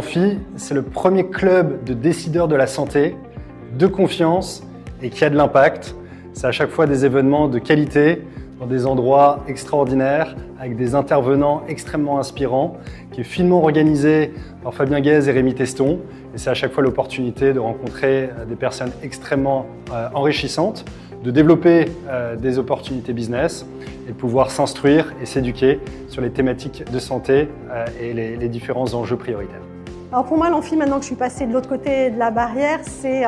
L'Amphi, c'est le premier club de décideurs de la santé, de confiance et qui a de l'impact. C'est à chaque fois des événements de qualité, dans des endroits extraordinaires, avec des intervenants extrêmement inspirants, qui est finement organisé par Fabien Guèze et Rémi Teston. Et c'est à chaque fois l'opportunité de rencontrer des personnes extrêmement enrichissantes, de développer des opportunités business et de pouvoir s'instruire et s'éduquer sur les thématiques de santé et les différents enjeux prioritaires. Alors pour moi, l'Amphi, maintenant que je suis passée de l'autre côté de la barrière, c'est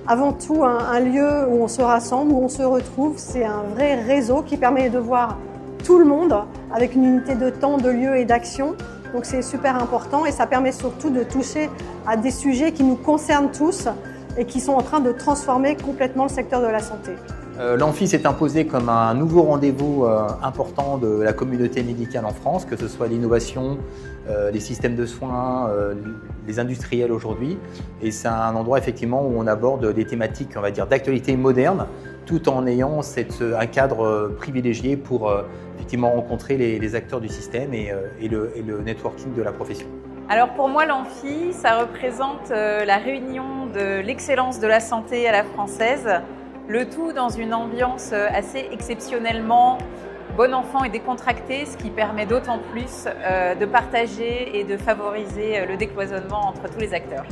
avant tout un lieu où on se rassemble, où on se retrouve. C'est un vrai réseau qui permet de voir tout le monde avec une unité de temps, de lieu et d'action. Donc c'est super important et ça permet surtout de toucher à des sujets qui nous concernent tous et qui sont en train de transformer complètement le secteur de la santé. L'Amphi s'est imposé comme un nouveau rendez-vous important de la communauté médicale en France, que ce soit l'innovation, les systèmes de soins, les industriels aujourd'hui. Et c'est un endroit effectivement où on aborde des thématiques, on va dire, d'actualité moderne, tout en ayant un cadre privilégié pour effectivement rencontrer les acteurs du système et le networking de la profession. Alors pour moi, l'Amphi, ça représente la réunion de l'excellence de la santé à la française, le tout dans une ambiance assez exceptionnellement bon enfant et décontractée, ce qui permet d'autant plus de partager et de favoriser le décloisonnement entre tous les acteurs.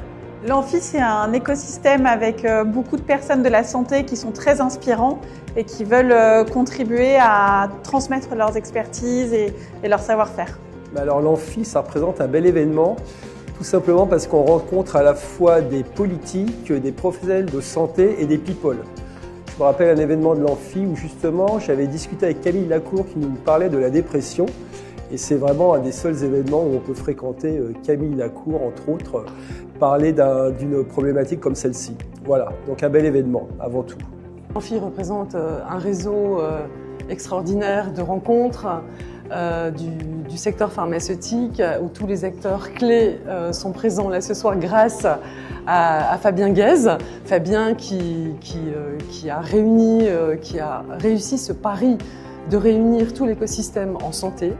L'Amphi, c'est un écosystème avec beaucoup de personnes de la santé qui sont très inspirants et qui veulent contribuer à transmettre leurs expertises et leur savoir-faire. Alors l'Amphi, ça représente un bel événement, tout simplement parce qu'on rencontre à la fois des politiques, des professionnels de santé et des people. Je me rappelle un événement de l'Amphi où justement j'avais discuté avec Camille Lacour qui nous parlait de la dépression. Et c'est vraiment un des seuls événements où on peut fréquenter Camille Lacour, entre autres, parler d'une problématique comme celle-ci. Voilà, donc un bel événement avant tout. L'Amphi représente un réseau extraordinaire de rencontres du secteur pharmaceutique où tous les acteurs clés sont présents là ce soir grâce à Fabien Guèze. Fabien qui a réussi ce pari de réunir tout l'écosystème en santé.